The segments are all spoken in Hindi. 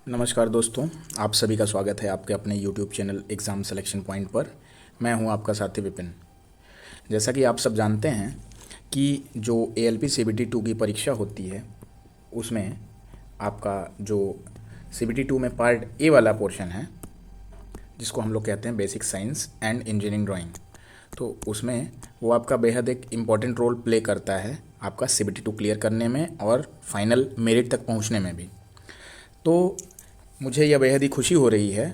नमस्कार दोस्तों, आप सभी का स्वागत है आपके अपने YouTube channel exam selection point पर। मैं हूं आपका साथी विपिन। जैसा कि आप सब जानते हैं कि जो ALP CBT 2 की परीक्षा होती है उसमें आपका जो CBT 2 में पार्ट ए वाला पोर्शन है जिसको हम लोग कहते हैं basic science and engineering drawing, तो उसमें वो आपका बेहद एक इम्पॉर्टेंट रोल प्ले करता है आपका CBT 2 क्लियर करने में और फाइनल मेरिट तक पहुँचने में भी। तो मुझे यह बेहद ही खुशी हो रही है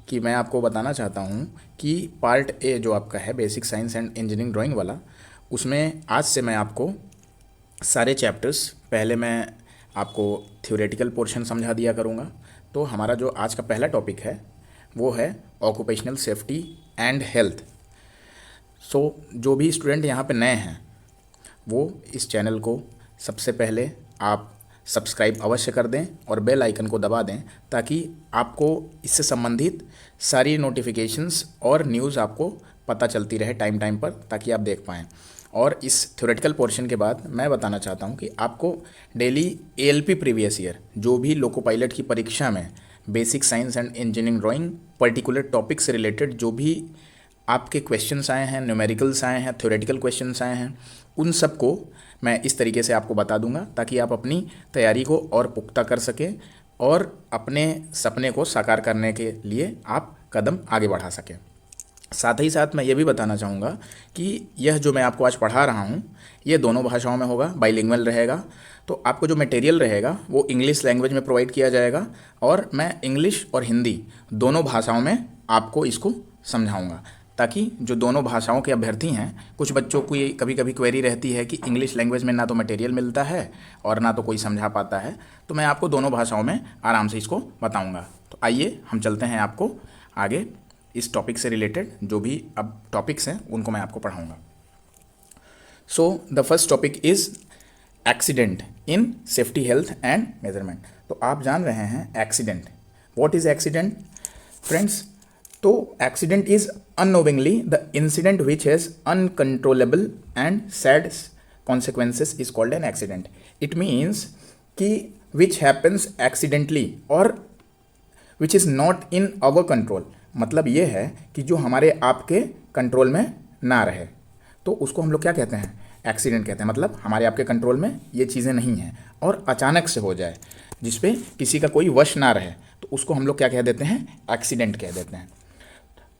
कि मैं आपको बताना चाहता हूँ कि पार्ट ए जो आपका है basic science and engineering drawing वाला, उसमें आज से मैं आपको सारे चैप्टर्स पहले मैं आपको थ्योरेटिकल पोर्शन समझा दिया करूँगा। तो हमारा जो आज का पहला टॉपिक है वो है ऑक्यूपेशनल सेफ्टी एंड हेल्थ। जो भी स्टूडेंट यहाँ पे नए हैं वो इस चैनल को सबसे पहले आप सब्सक्राइब अवश्य कर दें और बेल आइकन को दबा दें ताकि आपको इससे संबंधित सारी नोटिफिकेशंस और न्यूज़ आपको पता चलती रहे टाइम टाइम पर, ताकि आप देख पाएँ। और इस थ्योरेटिकल पोर्शन के बाद मैं बताना चाहता हूं कि आपको डेली ALP प्रीवियस ईयर जो भी लोको पायलट की परीक्षा में basic science and engineering drawing particular topic से रिलेटेड जो भी आपके क्वेश्चंस आए हैं, न्यूमेरिकल्स आए हैं, थ्योरेटिकल क्वेश्चंस आए हैं, उन सब को मैं इस तरीके से आपको बता दूंगा ताकि आप अपनी तैयारी को और पुख्ता कर सकें और अपने सपने को साकार करने के लिए आप कदम आगे बढ़ा सकें। साथ ही साथ मैं ये भी बताना चाहूँगा कि यह जो मैं आपको आज पढ़ा रहा हूँ ये दोनों भाषाओं में होगा, बाइलिंगुअल रहेगा। तो आपको जो मटेरियल रहेगा वो इंग्लिश लैंग्वेज में प्रोवाइड किया जाएगा और मैं इंग्लिश और हिंदी दोनों भाषाओं में आपको इसको समझाऊँगा, ताकि जो दोनों भाषाओं के अभ्यर्थी हैं, कुछ बच्चों को ये कभी कभी क्वेरी रहती है कि इंग्लिश लैंग्वेज में ना तो मटेरियल मिलता है और ना तो कोई समझा पाता है, तो मैं आपको दोनों भाषाओं में आराम से इसको बताऊंगा। तो आइए हम चलते हैं आपको आगे इस टॉपिक से रिलेटेड जो भी अब टॉपिक्स हैं उनको मैं आपको पढ़ाऊँगा। So the first topic is accident in safety health and measurement. तो आप जान रहे हैं accident, what is accident friends? तो accident is unknowingly the incident which has uncontrollable and sad consequences is called an accident. It means कि which happens accidentally और which is not in our control। मतलब ये है कि जो हमारे आपके कंट्रोल में ना रहे तो उसको हम लोग क्या कहते हैं? एक्सीडेंट कहते हैं। मतलब हमारे आपके कंट्रोल में ये चीज़ें नहीं हैं और अचानक से हो जाए, जिसपे किसी का कोई वश ना रहे, तो उसको हम लोग क्या कह देते हैं? एक्सीडेंट कह देते हैं।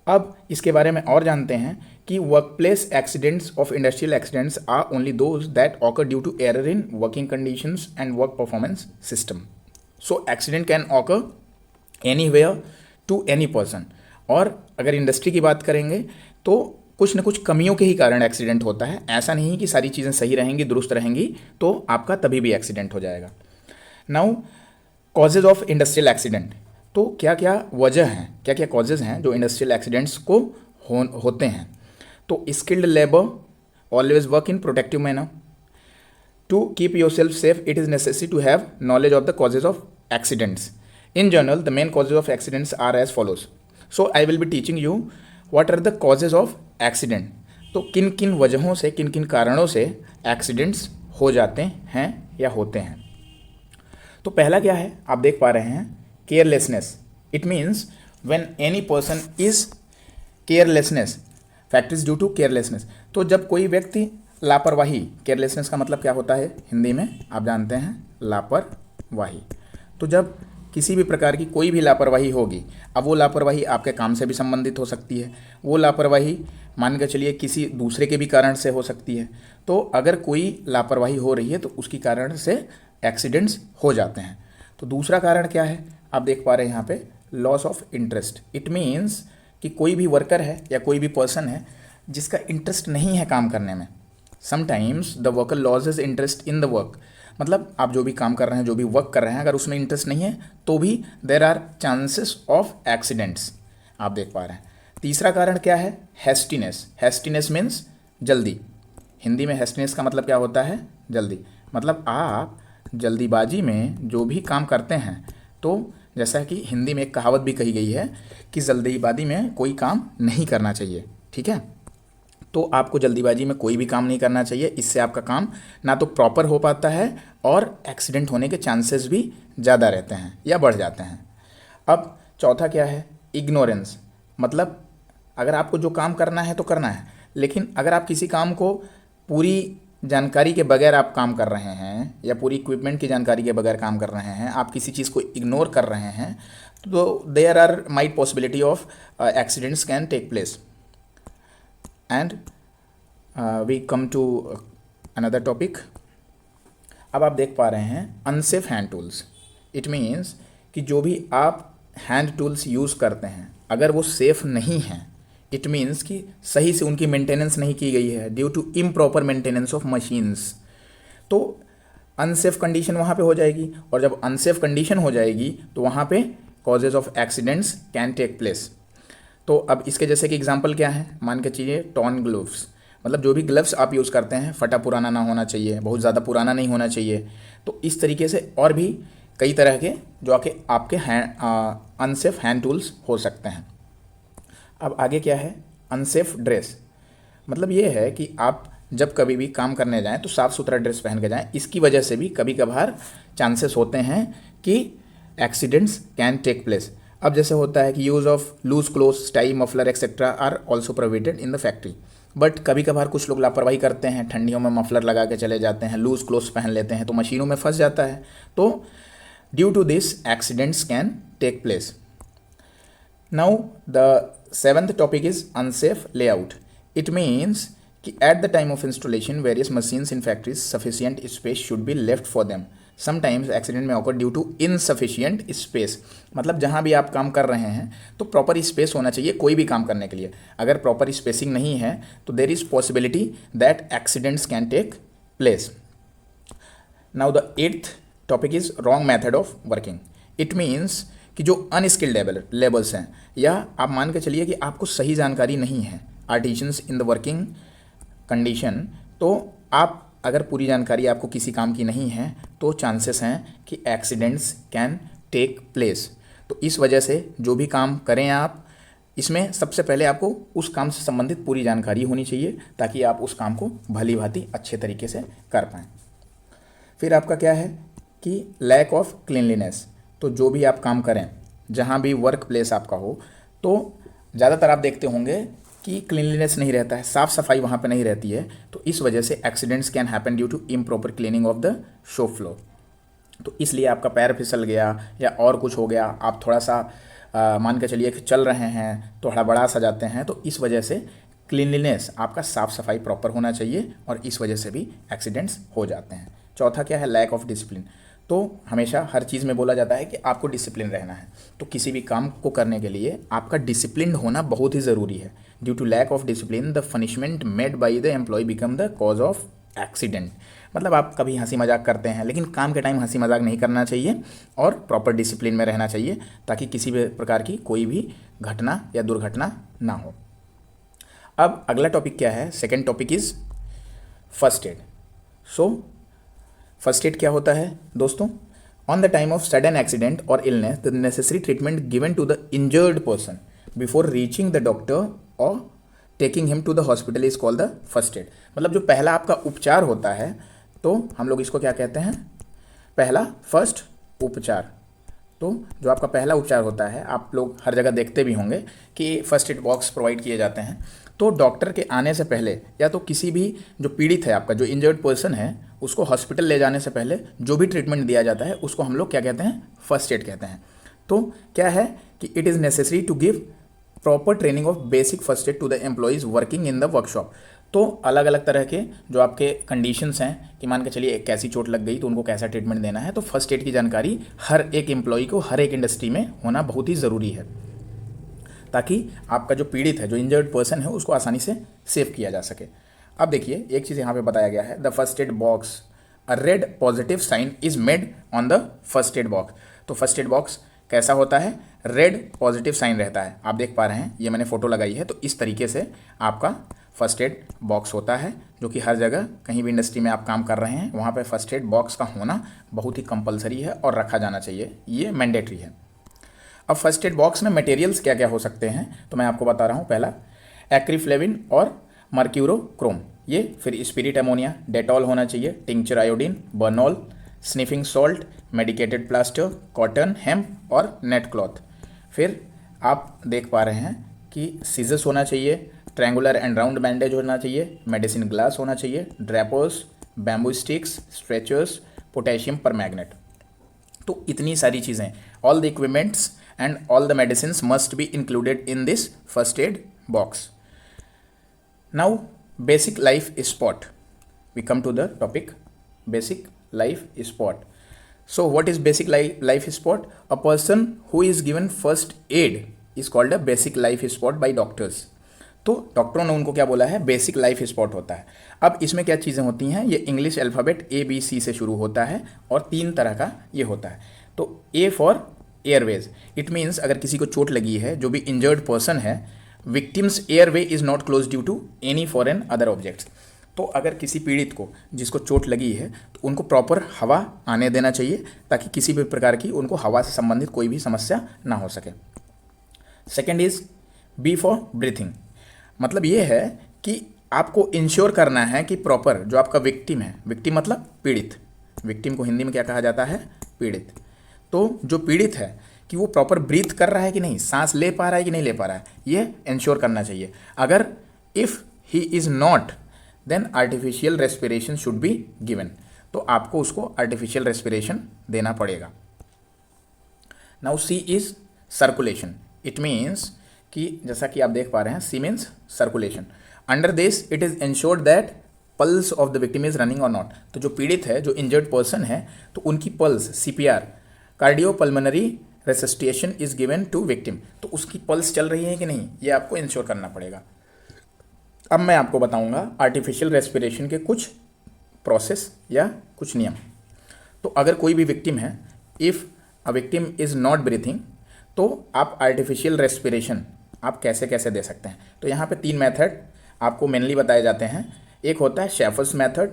अब इसके बारे में और जानते हैं कि workplace accidents of industrial accidents are only those that occur due to error in working conditions and work performance system. So accident can occur anywhere to any person. और अगर इंडस्ट्री की बात करेंगे तो कुछ न कुछ कमियों के ही कारण एक्सीडेंट होता है। ऐसा नहीं कि सारी चीज़ें सही रहेंगी, दुरुस्त रहेंगी तो आपका तभी भी एक्सीडेंट हो जाएगा। Now causes of industrial accident. तो क्या क्या वजह हैं, क्या क्या कॉजेज़ हैं जो इंडस्ट्रियल एक्सीडेंट्स को होते हैं? तो skilled labour always work in protective manner. To keep yourself safe it is necessary to have knowledge of the causes of accidents. In general the main causes of accidents are as follows. So I will be teaching you what are the causes of accident. तो किन किन वजहों से, किन किन कारणों से एक्सीडेंट्स हो जाते हैं या होते हैं। तो पहला क्या है, आप देख पा रहे हैं, carelessness. It means when any person is carelessness, fact is due to carelessness। तो जब कोई व्यक्ति लापरवाही, carelessness का मतलब क्या होता है हिंदी में आप जानते हैं? लापरवाही। तो जब किसी भी प्रकार की कोई भी लापरवाही होगी, अब वो लापरवाही आपके काम से भी संबंधित हो सकती है, वो लापरवाही मान के चलिए किसी दूसरे के भी कारण से हो सकती है। तो अगर कोई लापरवाही हो रही है तो उसकी कारण से एक्सीडेंट्स हो जाते हैं। तो दूसरा कारण क्या है, आप देख पा रहे हैं यहाँ पे, loss of interest. It means कि कोई भी वर्कर है या कोई भी पर्सन है जिसका इंटरेस्ट नहीं है काम करने में। Sometimes the worker losses interest in the work. मतलब आप जो भी काम कर रहे हैं, जो भी वर्क कर रहे हैं, अगर उसमें इंटरेस्ट नहीं है तो भी there are chances of accidents, आप देख पा रहे हैं। तीसरा कारण क्या है? हैस्टीनेस। हैस्टीनेस मीन्स जल्दी। हिंदी में हैस्टीनेस का मतलब क्या होता है? जल्दी। मतलब आप जल्दीबाजी में जो भी काम करते हैं, तो जैसा कि हिंदी में एक कहावत भी कही गई है कि जल्दीबाजी में कोई काम नहीं करना चाहिए, ठीक है? तो आपको जल्दीबाजी में कोई भी काम नहीं करना चाहिए, इससे आपका काम ना तो प्रॉपर हो पाता है और एक्सीडेंट होने के चांसेस भी ज़्यादा रहते हैं या बढ़ जाते हैं। अब चौथा क्या है, इग्नोरेंस। मतलब अगर आपको जो काम करना है तो करना है, लेकिन अगर आप किसी काम को पूरी जानकारी के बगैर आप काम कर रहे हैं या पूरी इक्विपमेंट की जानकारी के बगैर काम कर रहे हैं, आप किसी चीज़ को इग्नोर कर रहे हैं, तो there are might possibility of accidents can take place. And we come to another topic. अब आप देख पा रहे हैं unsafe hand tools. It means कि जो भी आप हैंड टूल्स यूज़ करते हैं अगर वो सेफ़ नहीं हैं, इट मीन्स कि सही से उनकी मेंटेनेंस नहीं की गई है due to improper maintenance of machines, तो अनसेफ कंडीशन वहाँ पे हो जाएगी। और जब अनसेफ कंडीशन हो जाएगी तो वहाँ पे causes of accidents can take place. तो अब इसके जैसे कि एग्जांपल क्या है, मान के चलिए टॉर्न ग्लव्स। मतलब जो भी ग्लव्स आप यूज़ करते हैं फटा पुराना ना होना चाहिए, बहुत ज़्यादा पुराना नहीं होना चाहिए। तो इस तरीके से और भी कई तरह के जो आपके अनसेफ हैंड टूल्स हो सकते हैं। अब आगे क्या है, अनसेफ ड्रेस। मतलब ये है कि आप जब कभी भी काम करने जाएं तो साफ़ सुथरा ड्रेस पहन के जाएं। इसकी वजह से भी कभी कभार चांसेस होते हैं कि एक्सीडेंट्स कैन टेक प्लेस। अब जैसे होता है कि use of loose clothes, tie, muffler etcetera are also provided in the factory. But कभी कभार कुछ लोग लापरवाही करते हैं, ठंडियों में मफलर लगा के चले जाते हैं, लूज क्लोथ्स पहन लेते हैं, तो मशीनों में फंस जाता है। तो due to this accidents can take place. Now the seventh topic is unsafe layout. It means कि at the time of installation various machines in factories sufficient space should be left for them. Sometimes accident may occur due to insufficient space. मतलब जहाँ भी आप काम कर रहे हैं तो प्रॉपर स्पेस होना चाहिए कोई भी काम करने के लिए। अगर प्रॉपर स्पेसिंग नहीं है तो there is possibility that accidents can take place. Now the 8th topic is wrong method of working. It means कि जो अनस्किल्ड लेबल्स हैं, या आप मान के चलिए कि आपको सही जानकारी नहीं है artisans in the working condition, तो आप अगर पूरी जानकारी आपको किसी काम की नहीं है तो चांसेस हैं कि एक्सीडेंट्स कैन टेक प्लेस। तो इस वजह से जो भी काम करें आप, इसमें सबसे पहले आपको उस काम से संबंधित पूरी जानकारी होनी चाहिए ताकि आप उस काम को भली भांति अच्छे तरीके से कर पाएँ। फिर आपका क्या है कि लैक ऑफ क्लीनलीनेस। तो जो भी आप काम करें, जहाँ भी वर्क प्लेस आपका हो, तो ज़्यादातर आप देखते होंगे कि क्लीनलीनेस नहीं रहता है, साफ़ सफाई वहाँ पे नहीं रहती है। तो इस वजह से accidents can happen due to improper cleaning of the shop floor. तो इसलिए आपका पैर फिसल गया या और कुछ हो गया, आप थोड़ा सा मान के चलिए कि चल रहे हैं तो हड़बड़ा सा जाते हैं, तो इस वजह से क्लीनलीनेस, आपका साफ़ सफाई प्रॉपर होना चाहिए और इस वजह से भी एक्सीडेंट्स हो जाते हैं। चौथा क्या है, लैक ऑफ डिसिप्लिन। तो हमेशा हर चीज़ में बोला जाता है कि आपको डिसिप्लिन रहना है, तो किसी भी काम को करने के लिए आपका डिसिप्लिन होना बहुत ही ज़रूरी है। Due to lack of discipline the punishment made by the employer become the cause of accident. मतलब आप कभी हंसी मजाक करते हैं, लेकिन काम के टाइम हंसी मजाक नहीं करना चाहिए और प्रॉपर डिसिप्लिन में रहना चाहिए ताकि किसी भी प्रकार की कोई भी घटना या दुर्घटना ना हो। अब अगला टॉपिक क्या है, second topic is first aid. So first aid क्या होता है दोस्तों, on the time of sudden accident और illness the necessary treatment given to the injured person before reaching the doctor और taking him to the hospital is called the first aid. मतलब जो पहला आपका उपचार होता है तो हम लोग इसको क्या कहते हैं, पहला फर्स्ट उपचार। तो जो आपका पहला उपचार होता है, आप लोग हर जगह देखते भी होंगे कि फर्स्ट एड बॉक्स प्रोवाइड किए जाते हैं। तो डॉक्टर के आने से पहले या तो किसी भी जो पीड़ित है, आपका जो इंजर्ड पर्सन है, उसको हॉस्पिटल ले जाने से पहले जो भी ट्रीटमेंट दिया जाता है उसको हम लोग क्या कहते हैं, फर्स्ट एड कहते हैं। तो क्या है कि it is necessary to give proper training of basic first aid to the employees working in the workshop. तो अलग अलग तरह के जो आपके कंडीशंस हैं कि मान के चलिए एक कैसी चोट लग गई तो उनको कैसा ट्रीटमेंट देना है, तो फर्स्ट एड की जानकारी हर एक एम्प्लॉय को हर एक इंडस्ट्री में होना बहुत ही ज़रूरी है ताकि आपका जो पीड़ित है, जो इंजर्ड पर्सन है, उसको आसानी से सेव किया जा सके। अब देखिए एक चीज़ यहाँ पे बताया गया है, the first aid box, a red positive sign is made on the first aid box. तो फर्स्ट एड बॉक्स कैसा होता है, रेड पॉजिटिव साइन रहता है। आप देख पा रहे हैं, ये मैंने फोटो लगाई है। तो इस तरीके से आपका फर्स्ट एड बॉक्स होता है, जो कि हर जगह कहीं भी इंडस्ट्री में आप काम कर रहे हैं वहाँ पे फर्स्ट एड बॉक्स का होना बहुत ही कंपलसरी है और रखा जाना चाहिए, ये मैंडेटरी है। अब फर्स्ट एड बॉक्स में मटेरियल्स क्या क्या हो सकते हैं तो मैं आपको बता रहा हूँ। पहला एक्रीफ्लेविन और मर्क्यूरोक्रोम, ये फिर स्पिरिट अमोनिया, डेटॉल होना चाहिए, tincture iodine, Burnol, sniffing salt, medicated plaster, cotton, hemp और नेट क्लॉथ। फिर आप देख पा रहे हैं कि सीजर्स होना चाहिए, ट्रायंगुलर एंड राउंड बैंडेज होना चाहिए, मेडिसिन ग्लास होना चाहिए, droppers, bamboo sticks, stretchers, potassium permanganate. तो इतनी सारी चीज़ें, all the equipments and all the medicines must be included in this first aid box. Now basic life support, we come to the topic basic life support. So what is basic life spot? A person who is given first aid is called a basic life spot by doctors. तो डॉक्टरों ने उनको क्या बोला है? बेसिक लाइफ स्पॉट होता है। अब इसमें क्या चीज़ें होती हैं? ये इंग्लिश अल्फ़ाबेट ABC से शुरू होता है और 3 तरह का ये होता है। तो A for airways, it means अगर किसी को चोट लगी है, जो भी इंजर्ड पर्सन है, victim's airway is not close due to any foreign other objects. तो अगर किसी पीड़ित को जिसको चोट लगी है तो उनको प्रॉपर हवा आने देना चाहिए ताकि किसी भी प्रकार की उनको हवा से संबंधित कोई भी समस्या ना हो सके। Second is B for breathing, मतलब ये है कि आपको इंश्योर करना है कि प्रॉपर जो आपका विक्टिम है, विक्टिम मतलब पीड़ित, विक्टिम को हिंदी में क्या कहा जाता है? पीड़ित। तो जो पीड़ित है कि वो प्रॉपर ब्रीथ कर रहा है कि नहीं, सांस ले पा रहा है कि नहीं ले पा रहा है, ये इंश्योर करना चाहिए। अगर if he is not then artificial respiration should be given, तो आपको उसको आर्टिफिशियल रेस्पिरेशन देना पड़ेगा। Now C is circulation, it means कि जैसा कि आप देख पा रहे हैं, C means circulation. Under this it is ensured that pulse of the victim is running और नॉट। तो जो पीड़ित है, जो इंजर्ड पर्सन है, तो उनकी pulse CPR, cardiopulmonary resuscitation is given to victim, तो उसकी पल्स चल रही है कि नहीं, ये आपको इंश्योर करना पड़ेगा। अब मैं आपको बताऊंगा आर्टिफिशियल रेस्पिरेशन के कुछ प्रोसेस या कुछ नियम। तो अगर कोई भी विक्टिम है, if a victim is not breathing, तो आप आर्टिफिशियल रेस्पिरेशन आप कैसे कैसे दे सकते हैं। तो यहाँ पे 3 मेथड आपको मेनली बताए जाते हैं। एक होता है शेफर्स मेथड,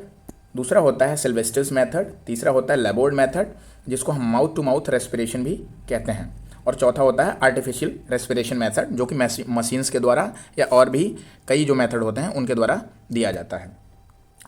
दूसरा होता है सिल्वेस्टर्स मेथड, तीसरा होता है लैबोर्ड मेथड, जिसको हम माउथ टू माउथ रेस्पिरेशन भी कहते हैं, और चौथा होता है आर्टिफिशियल रेस्पिरेशन मेथड, जो कि मशीन्स के द्वारा या और भी कई जो मेथड होते हैं उनके द्वारा दिया जाता है।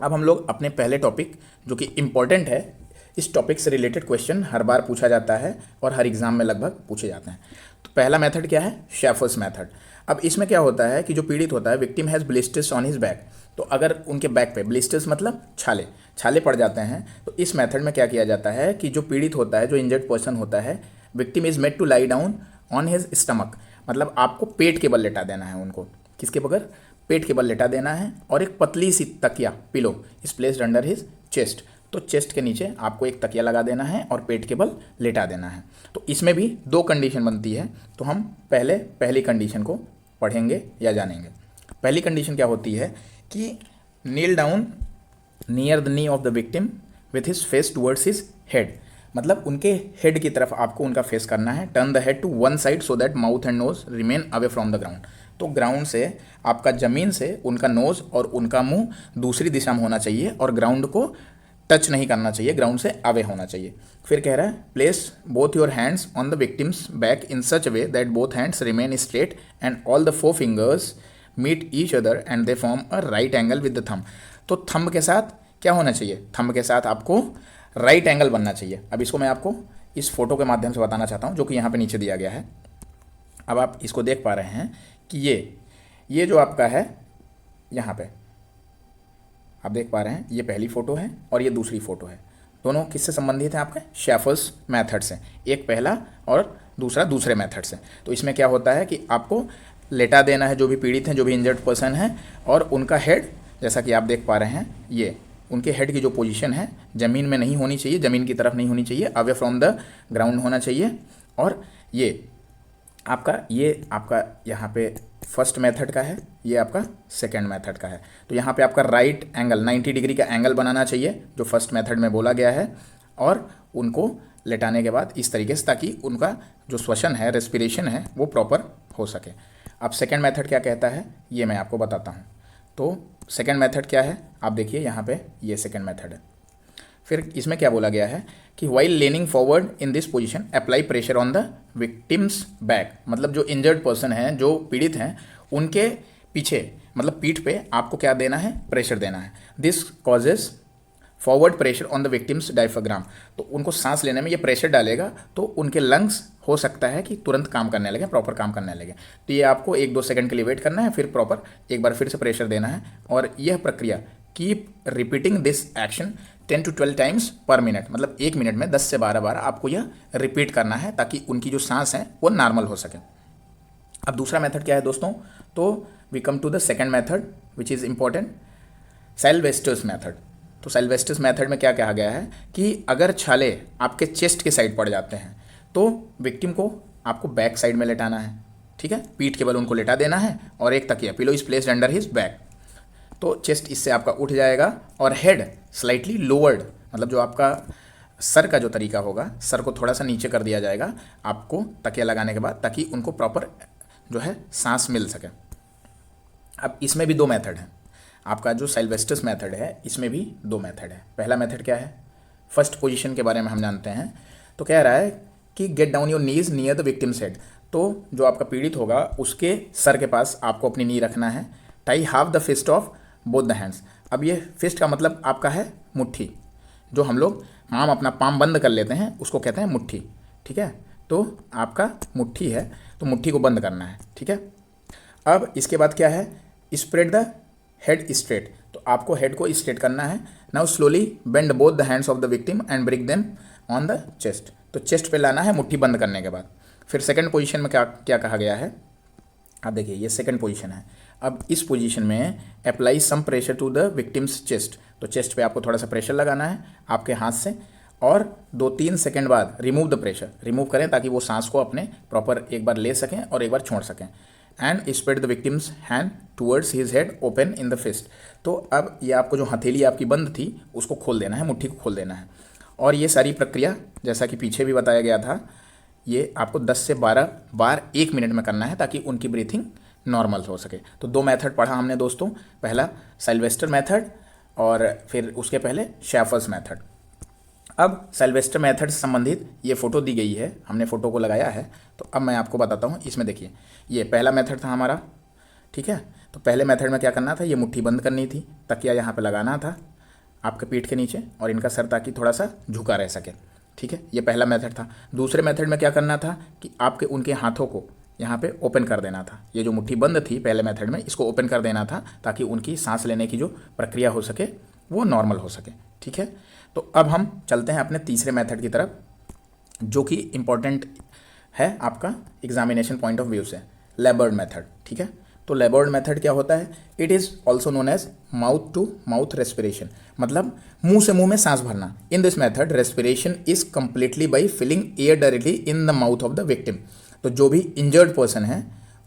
अब हम लोग अपने पहले टॉपिक, जो कि इम्पॉर्टेंट है, इस टॉपिक से रिलेटेड क्वेश्चन हर बार पूछा जाता है और हर एग्जाम में लगभग पूछे जाते हैं। तो पहला मेथड क्या है? Shepherds method. अब इसमें क्या होता है कि जो पीड़ित होता है, victim has blisters on his back, तो अगर उनके बैक पे ब्लिस्टर्स मतलब छाले छाले पड़ जाते हैं, तो इस मेथड में क्या किया जाता है कि जो पीड़ित होता है, जो इंजर्ड पर्सन होता है, victim is made to lie down on his stomach, मतलब आपको पेट के बल लेटा देना है उनको। किसके बगैर? पेट के बल लेटा देना है, और एक पतली सी तकिया, pillow, is placed under his chest, तो चेस्ट के नीचे आपको एक तकिया लगा देना है और पेट के बल लेटा देना है। तो इसमें भी 2 कंडीशन बनती है, तो हम पहले पहली कंडीशन को पढ़ेंगे या जानेंगे। पहली कंडीशन क्या होती है कि kneel down near the knee of the victim with his face towards his head, मतलब उनके हेड की तरफ आपको उनका फेस करना है। Turn the head to one side so that mouth and nose remain away from the ground, तो ग्राउंड से आपका ज़मीन से उनका नोज और उनका मुंह दूसरी दिशा में होना चाहिए और ग्राउंड को टच नहीं करना चाहिए, ग्राउंड से अवे होना चाहिए। फिर कह रहा है place both your hands on the victim's back in such way that both hands remain straight and all the 4 fingers meet each other and they form a right angle with the thumb. तो थंब के साथ क्या होना चाहिए? थंब के साथ आपको राइट एंगल बनना चाहिए। अब इसको मैं आपको इस फोटो के माध्यम से बताना चाहता हूँ, जो कि यहाँ पे नीचे दिया गया है। अब आप इसको देख पा रहे हैं कि ये जो आपका है, यहाँ पे आप देख पा रहे हैं, ये पहली फ़ोटो है और ये दूसरी फ़ोटो है। दोनों किससे संबंधित हैं? आपके शेफर्स मेथड से, एक पहला और दूसरा दूसरे मेथड से। तो इसमें क्या होता है कि आपको लेटा देना है जो भी पीड़ित हैं, जो भी इंजर्ड पर्सन है, और उनका हेड, जैसा कि आप देख पा रहे हैं, ये उनके हेड की जो पोजीशन है ज़मीन में नहीं होनी चाहिए, ज़मीन की तरफ नहीं होनी चाहिए, अवे फ्रॉम द ग्राउंड होना चाहिए। और ये आपका यहाँ पे फर्स्ट मेथड का है, ये आपका सेकंड मेथड का है। तो यहाँ पे आपका राइट एंगल 90 डिग्री का एंगल बनाना चाहिए, जो फर्स्ट मेथड में बोला गया है, और उनको लेटाने के बाद इस तरीके से, ताकि उनका जो श्वसन है, रेस्पिरेशन है, वो प्रॉपर हो सके। अब सेकंड मेथड क्या कहता है, ये मैं आपको बताता हूँ। तो सेकंड मेथड क्या है, आप देखिए यहाँ पे, ये सेकंड मेथड है। फिर इसमें क्या बोला गया है कि while leaning forward in this position apply pressure on the victim's back, मतलब जो इंजर्ड पर्सन हैं, जो पीड़ित हैं, उनके पीछे, मतलब पीठ पे आपको क्या देना है? प्रेशर देना है। This causes forward pressure on the victims diaphragm, तो उनको सांस लेने में ये प्रेशर डालेगा, तो उनके लंग्स हो सकता है कि तुरंत काम करने लगे, प्रॉपर काम करने लगे। तो ये आपको 1-2 सेकंड के लिए वेट करना है, फिर प्रॉपर एक बार फिर से प्रेशर देना है। और यह प्रक्रिया keep repeating this action 10 to 12 times पर मिनट, मतलब 1 मिनट में 10 से 12 बार आपको यह रिपीट करना है ताकि उनकी जो सांस है वो नॉर्मल हो सके। अब दूसरा मेथड क्या है दोस्तों, तो we come to the second method which is important, Sylvester's method. तो सिल्वेस्टर्स मेथड में क्या कहा गया है कि अगर छाले आपके चेस्ट के साइड पड़ जाते हैं तो विक्टिम को आपको बैक साइड में लेटाना है, ठीक है, पीठ के बल उनको लेटा देना है और एक तकिया pillow is placed under his back. तो चेस्ट इससे आपका उठ जाएगा और हेड स्लाइटली लोवर्ड, मतलब जो आपका सर का जो तरीका होगा, सर को थोड़ा सा नीचे कर दिया जाएगा आपको तकिया लगाने के बाद, ताकि उनको प्रॉपर जो है सांस मिल सके। अब इसमें भी 2 मेथड हैं, आपका जो सिल्वेस्टर्स मेथड है इसमें भी 2 मेथड है। पहला मेथड क्या है, फर्स्ट पोजीशन के बारे में हम जानते हैं। तो कह रहा है कि get down your knees near the victims head. तो जो आपका पीड़ित होगा उसके सर के पास आपको अपनी नी रखना है। Tie half the fist of both the hands. अब ये फिस्ट का मतलब आपका है मुट्ठी, जो हम लोग अपना पाम बंद कर लेते हैं उसको कहते हैं मुट्ठी, ठीक है। तो आपका मुट्ठी है तो मुट्ठी को बंद करना है, ठीक है। अब इसके बाद क्या है, स्प्रेड द हेड स्ट्रेट। तो आपको हेड को स्ट्रेट करना है। Now slowly bend both the hands of the victim and brick them on the chest. तो चेस्ट पे लाना है मुट्ठी बंद करने के बाद। फिर सेकंड पोजीशन में क्या क्या कहा गया है, आप देखिए ये सेकंड पोजीशन है। अब इस पोजीशन में apply some pressure to the victim's chest. तो चेस्ट पे आपको थोड़ा सा प्रेशर लगाना है आपके हाथ से और 2-3 सेकंड बाद रिमूव द प्रेशर, रिमूव करें ताकि वो सांस को अपने प्रॉपर एक बार ले सकें और एक बार छोड़ सकें। And spread the victim's hand towards his head open in the fist. तो अब ये आपको जो हथेली आपकी बंद थी उसको खोल देना है, मुट्ठी को खोल देना है। और ये सारी प्रक्रिया जैसा कि पीछे भी बताया गया था, ये आपको 10 से 12 बार 1 मिनट में करना है ताकि उनकी ब्रीथिंग नॉर्मल हो सके। तो 2 मेथड पढ़ा हमने दोस्तों, पहला सिल्वेस्टर मेथड और फिर उसके पहले शेफर्स मेथड। अब सिल्वेस्टर मेथड से संबंधित ये फ़ोटो दी गई है, हमने फ़ोटो को लगाया है। तो अब मैं आपको बताता हूँ, इसमें देखिए ये पहला मेथड था हमारा, ठीक है। तो पहले मेथड में क्या करना था, ये मुट्ठी बंद करनी थी, तकिया यहाँ पे लगाना था आपके पीठ के नीचे और इनका सर ताकि थोड़ा सा झुका रह सके, ठीक है। ये पहला मेथड था। दूसरे मेथड में क्या करना था कि आपके उनके हाथों को यहाँ पे ओपन कर देना था। ये जो मुट्ठी बंद थी पहले मेथड में, इसको ओपन कर देना था ताकि उनकी सांस लेने की जो प्रक्रिया हो सके वो नॉर्मल हो सके, ठीक है। तो अब हम चलते हैं अपने तीसरे मेथड की तरफ, जो कि इम्पॉर्टेंट है आपका एग्जामिनेशन पॉइंट ऑफ व्यू से, लेबर्ड मेथड, ठीक है। तो लेबर्ड मेथड क्या होता है, it is also known as mouth to mouth respiration, मतलब मुंह से मुंह में सांस भरना। In this method respiration is completely by filling air directly in the mouth of the victim. तो जो भी इंजर्ड पर्सन है,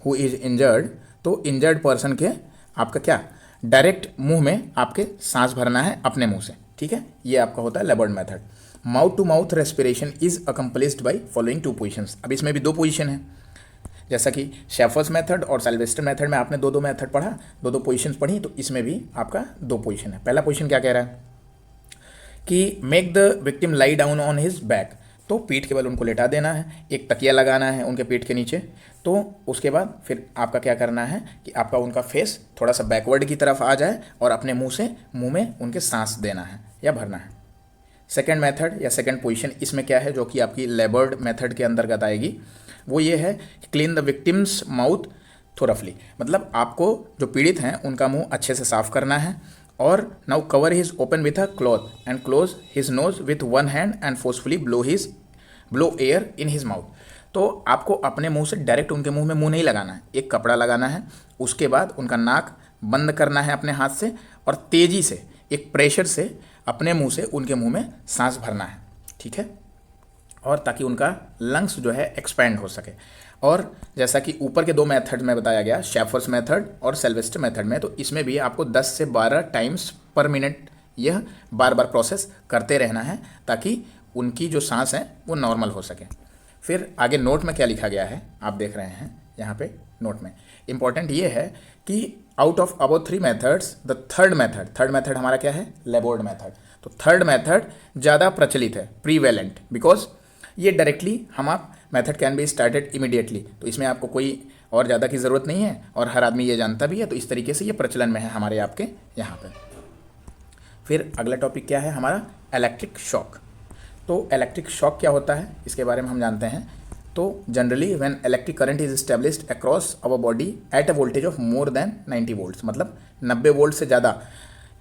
हु इज इंजर्ड, तो इंजर्ड पर्सन के आपका क्या डायरेक्ट मुंह में आपके सांस भरना है अपने मुंह से, ठीक है। ये आपका होता है Laborde method. Mouth to mouth respiration is accomplished by following 2 positions. अब इसमें भी 2 पोजिशन है, जैसा कि शेफर्स मेथड और सिल्वेस्टर मेथड में आपने 2-2 मेथड पढ़ा, 2-2 पोजीशंस पढ़ी, तो इसमें भी आपका 2 पोजीशन है। पहला पोजीशन क्या कह रहा है कि make the victim lie down on his back. तो पीठ के बल उनको लेटा देना है, एक तकिया लगाना है उनके पीठ के नीचे। तो उसके बाद फिर आपका क्या करना है कि आपका उनका फेस थोड़ा सा बैकवर्ड की तरफ आ जाए और अपने मुंह में उनके सांस देना है या भरना है। सेकेंड मेथड या सेकेंड पोजीशन इसमें क्या है, जो कि आपकी लेबर्ड मेथड के अंतर्गत आएगी, वो ये है क्लीन द विक्टिम्स माउथ थोरफली, मतलब आपको जो पीड़ित हैं उनका मुंह अच्छे से साफ करना है। और now cover his open with a cloth and close his nose with 1 hand and forcefully blow air in his mouth. तो आपको अपने मुंह से डायरेक्ट उनके मुंह में मुंह नहीं लगाना है, एक कपड़ा लगाना है, उसके बाद उनका नाक बंद करना है अपने हाथ से और तेज़ी से एक प्रेशर से अपने मुंह से उनके मुंह में सांस भरना है, ठीक है, और ताकि उनका लंग्स जो है एक्सपैंड हो सके। और जैसा कि ऊपर के 2 मेथड में बताया गया, शेफर्स मेथड और सिल्वेस्टर मेथड में, तो इसमें भी आपको 10 से 12 टाइम्स पर मिनट यह बार बार प्रोसेस करते रहना है ताकि उनकी जो सांस है वो नॉर्मल हो सके। फिर आगे नोट में क्या लिखा गया है आप देख रहे हैं यहाँ पे नोट में। इंपॉर्टेंट ये है कि out of about 3 methods the third method हमारा क्या है, लेबोर्ड मेथड। तो थर्ड मेथड ज़्यादा प्रचलित है, प्रीवेलेंट, बिकॉज ये डायरेक्टली हम आप method can be started immediately. तो इसमें आपको कोई और ज़्यादा की ज़रूरत नहीं है और हर आदमी ये जानता भी है। तो इस तरीके से ये प्रचलन में है हमारे आपके यहाँ पे। फिर अगला टॉपिक क्या है हमारा, इलेक्ट्रिक शॉक। तो इलेक्ट्रिक शॉक क्या होता है इसके बारे में हम जानते हैं। तो generally when electric current is established across our body at a voltage of more than 90 volts, मतलब 90 वोल्ट से ज़्यादा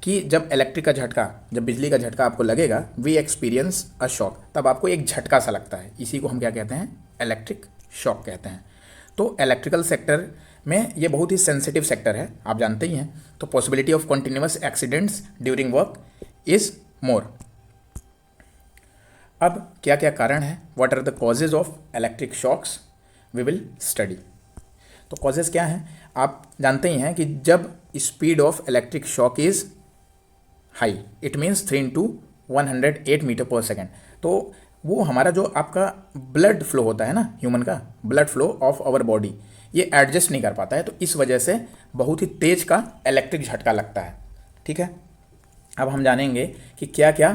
कि जब इलेक्ट्रिक का झटका, जब बिजली का झटका आपको लगेगा, वी एक्सपीरियंस अ शॉक, तब आपको एक झटका सा लगता है। इसी को हम क्या कहते हैं? इलेक्ट्रिक शॉक कहते हैं। तो इलेक्ट्रिकल सेक्टर में ये बहुत ही सेंसिटिव सेक्टर है, आप जानते ही हैं। तो possibility of continuous accidents during work is more. अब क्या क्या कारण है? What are the causes of electric shocks, we will study. तो कॉजेज क्या हैं? आप जानते ही हैं कि जब speed of electric shock is high, it means 3 into 108 metre per second, तो वो हमारा जो आपका ब्लड फ्लो होता है ना, ह्यूमन का blood flow of our body, ये एडजस्ट नहीं कर पाता है। तो इस वजह से बहुत ही तेज का इलेक्ट्रिक झटका लगता है। ठीक है, अब हम जानेंगे कि क्या क्या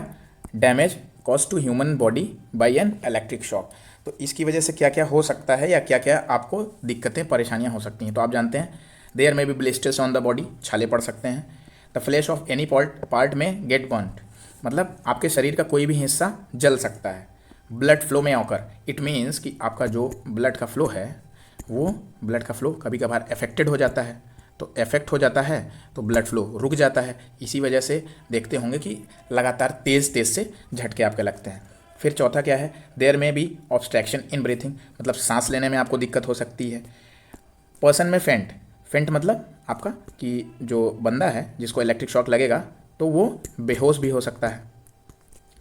damage cause to human body by an electric shock. तो इसकी वजह से क्या क्या हो सकता है या क्या क्या आपको दिक्कतें परेशानियां हो सकती हैं। तो आप जानते हैं there may be blisters on the body, छाले पड़ सकते हैं। The flash of any part may get burned, मतलब आपके शरीर का कोई भी हिस्सा जल सकता है। ब्लड फ्लो में ऑकर, इट मीन्स कि आपका जो ब्लड का फ्लो है, वो ब्लड का फ्लो कभी कभार अफेक्टेड हो जाता है। तो अफेक्ट हो जाता है तो ब्लड फ्लो रुक जाता है। इसी वजह से देखते होंगे कि लगातार तेज़ से झटके आपके लगते हैं। फिर चौथा क्या है? देयर में भी ऑब्स्ट्रैक्शन इन ब्रीथिंग, मतलब सांस लेने में आपको दिक्कत हो सकती है। पर्सन में फेंट मतलब आपका कि जो बंदा है जिसको इलेक्ट्रिक शॉक लगेगा तो वो बेहोश भी हो सकता है।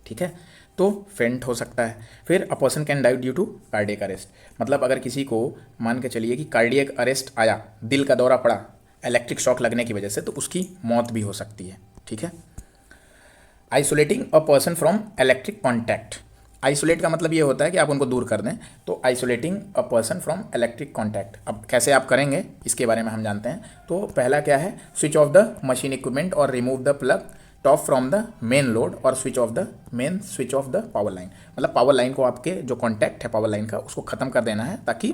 ठीक है, तो फेंट हो सकता है। फिर a person can die due to cardiac arrest, मतलब अगर किसी को मान के चलिए कि कार्डियक अरेस्ट आया, दिल का दौरा पड़ा इलेक्ट्रिक शॉक लगने की वजह से, तो उसकी मौत भी हो सकती है। ठीक है, isolating a person from electric contact, isolate का मतलब ये होता है कि आप उनको दूर कर दें। तो isolating a person from electric contact, अब कैसे आप करेंगे इसके बारे में हम जानते हैं। तो पहला क्या है? Switch off the machine equipment और remove the plug top from the main load और switch off the power line, मतलब पावर लाइन को, आपके जो कॉन्टैक्ट है पावर लाइन का, उसको ख़त्म कर देना है, ताकि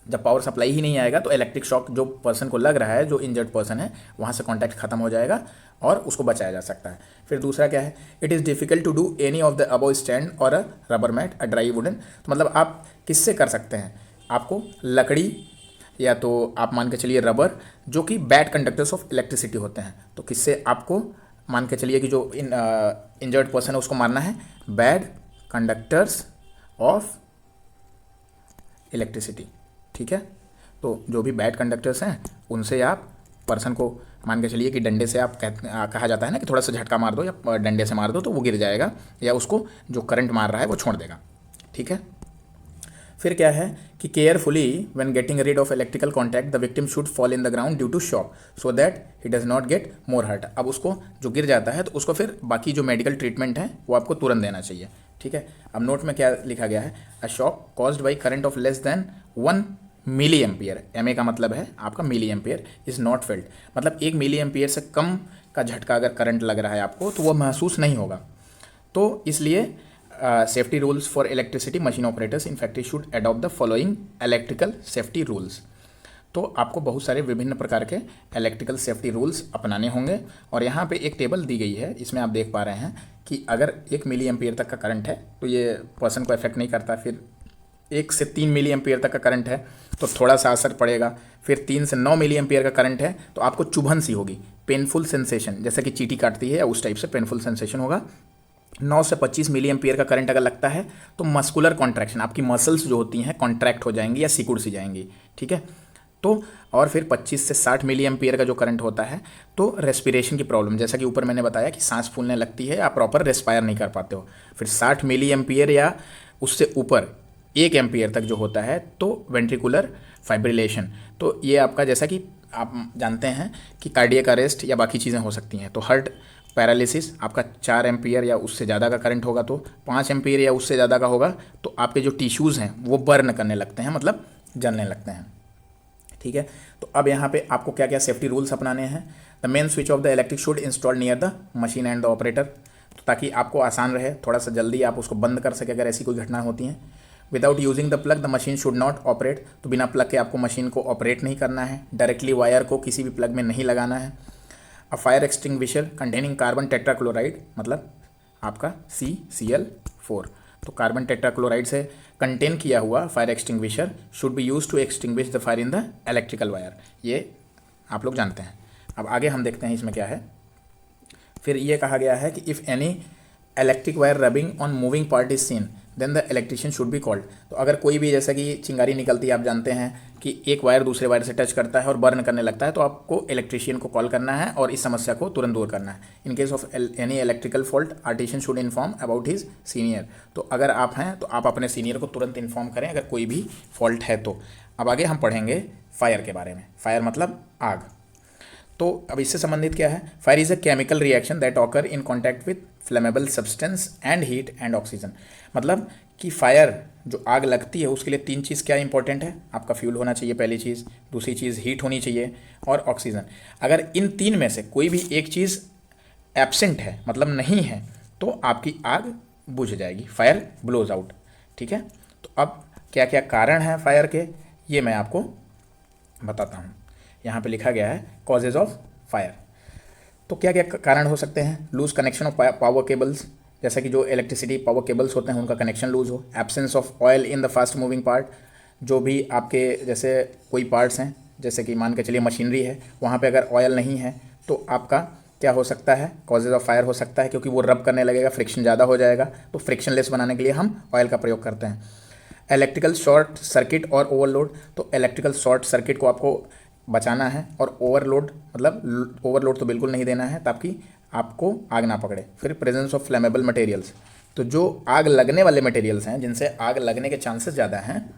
जब पावर सप्लाई ही नहीं आएगा तो इलेक्ट्रिक शॉक जो पर्सन को लग रहा है, जो इंजर्ड पर्सन है, वहाँ से कॉन्टैक्ट खत्म हो जाएगा और उसको बचाया जा सकता है। फिर दूसरा क्या है? It is difficult to do any of the above stand और a rubber mat a dry wooden, तो मतलब आप किससे कर सकते हैं? आपको लकड़ी या तो आप मान के चलिए रबर, जो कि बैड कंडक्टर्स ऑफ इलेक्ट्रिसिटी होते हैं। तो किससे आपको मान के चलिए कि जो इंजर्ड पर्सन है उसको मारना है? Bad conductors of electricity. ठीक है, तो जो भी बैड कंडक्टर्स हैं उनसे आप पर्सन को मान के चलिए कि डंडे से आप कहा जाता है ना कि थोड़ा सा झटका मार दो या डंडे से मार दो तो वो गिर जाएगा, या उसको जो करंट मार रहा है वो छोड़ देगा। ठीक है, फिर क्या है कि carefully when getting rid of electrical contact the victim should fall in the ground due to shock so that he does not get more hurt. अब उसको जो गिर जाता है तो उसको फिर बाकी जो मेडिकल ट्रीटमेंट है वो आपको तुरंत देना चाहिए। ठीक है, अब नोट में क्या लिखा गया है? A shock caused by current of less than 1 milliampere, M का मतलब है आपका milliampere, is not felt, मतलब 1 मिली एम्पियर से कम का झटका अगर करंट लग रहा है आपको तो वो महसूस नहीं होगा। तो इसलिए safety rules for electricity machine operators in factory should adopt the following electrical safety rules. तो आपको बहुत सारे विभिन्न प्रकार के इलेक्ट्रिकल सेफ्टी रूल्स अपनाने होंगे। और यहाँ पे एक टेबल दी गई है, इसमें आप देख पा रहे हैं कि अगर 1 मिली एम्पियर तक का करंट है तो ये पर्सन को इफेक्ट नहीं करता। फिर 1 से 3 मिली एम्पियर तक का करंट है तो थोड़ा सा असर पड़ेगा। फिर 3 से 9 मिली एम्पियर का करंट है तो आपको चुभन सी होगी, पेनफुल सेंसेशन, जैसे कि चींटी काटती है या उस टाइप से पेनफुल सेंसेशन होगा। 9 से 25 मिली एम्पियर का करंट अगर लगता है तो मस्कुलर कॉन्ट्रैक्शन, आपकी मसल्स जो होती हैं कॉन्ट्रैक्ट हो जाएंगी या सिकुड़ सी जाएंगी। ठीक है, तो और फिर 25 से 60 मिली एम्पियर का जो करंट होता है तो रेस्पिरेशन की प्रॉब्लम, जैसा कि ऊपर मैंने बताया कि सांस फूलने लगती है, आप प्रॉपर रेस्पायर नहीं कर पाते हो। फिर 60 मिली एम्पियर या उससे ऊपर 1 एम्पियर तक जो होता है तो वेंट्रिकुलर फाइब्रिलेशन, तो ये आपका, जैसा कि आप जानते हैं कि कार्डियक अरेस्ट या बाकी चीज़ें हो सकती हैं। तो हार्ट पैरालिसिस, आपका 4 एम्पियर या उससे ज़्यादा का करंट होगा, तो 5 एम्पियर या उससे ज़्यादा का होगा तो आपके जो टिश्यूज़ हैं वो बर्न करने लगते हैं, मतलब जलने लगते हैं। ठीक है, तो अब यहाँ पे आपको क्या क्या सेफ्टी रूल्स अपनाने हैं? The main switch off the electric should install near the machine and the operator, तो ताकि आपको आसान रहे, थोड़ा सा जल्दी आप उसको बंद कर सके अगर ऐसी कोई घटना होती है। Without using the plug the machine should not operate, तो बिना प्लग के आपको मशीन को ऑपरेट नहीं करना है। डायरेक्टली वायर को किसी भी प्लग में नहीं लगाना है। A fire extinguisher containing carbon tetrachloride, मतलब आपका CCl4, तो कार्बन टेट्राक्लोराइड से कंटेन किया हुआ fire extinguisher should be use to extinguish the fire in the electrical wire, ये आप लोग जानते हैं। अब आगे हम देखते हैं इसमें क्या है। फिर ये कहा गया है कि if any electric wire rubbing on moving part is seen then the electrician should be called. तो अगर कोई भी जैसा कि चिंगारी निकलती है, आप जानते हैं कि एक वायर दूसरे वायर से टच करता है और बर्न करने लगता है, तो आपको इलेक्ट्रिशियन को कॉल करना है और इस समस्या को तुरंत दूर करना है। In case of any electrical fault artisan should inform about his senior. तो अगर आप हैं तो आप अपने सीनियर को तुरंत इन्फॉर्म करें अगर कोई भी फॉल्ट है तो। अब आगे हम पढ़ेंगे फायर के बारे में। फायर मतलब आग। तो अब इससे संबंधित क्या है, fire is a chemical reaction that occur in contact with flammable substance and heat and oxygen. मतलब कि फायर जो आग लगती है उसके लिए तीन चीज़ क्या इंपॉर्टेंट है, आपका फ्यूल होना चाहिए पहली चीज़, दूसरी चीज़ हीट होनी चाहिए और ऑक्सीजन। अगर इन तीन में से कोई भी एक चीज़ एब्सेंट है, मतलब नहीं है, तो आपकी आग बुझ जाएगी, फायर ब्लोज आउट। ठीक है, तो अब क्या क्या कारण हैं फायर के, ये मैं आपको बताता हूँ। यहाँ पे लिखा गया है कॉजेज ऑफ फायर। तो क्या क्या कारण हो सकते हैं, loose connection of power cables, जैसा कि जो इलेक्ट्रिसिटी पावर केबल्स होते हैं उनका कनेक्शन लूज हो, absence of oil in the fast moving part, जो भी आपके जैसे कोई पार्ट्स हैं, जैसे कि मान के चलिए मशीनरी है, वहाँ पे अगर ऑयल नहीं है तो आपका क्या हो सकता है, कॉजेज ऑफ फायर हो सकता है, क्योंकि वो रब करने लगेगा, फ्रिक्शन ज़्यादा हो जाएगा, तो फ्रिक्शनलेस बनाने के लिए हम ऑयल का प्रयोग करते हैं। इलेक्ट्रिकल शॉर्ट सर्किट और ओवरलोड, तो इलेक्ट्रिकल शॉर्ट सर्किट को आपको बचाना है और ओवरलोड मतलब ओवरलोड तो बिल्कुल नहीं देना है ताकि आपको आग ना पकड़े। फिर प्रेजेंस ऑफ फ्लेमेबल मटेरियल्स, तो जो आग लगने वाले मटेरियल्स हैं जिनसे आग लगने के चांसेस ज़्यादा हैं,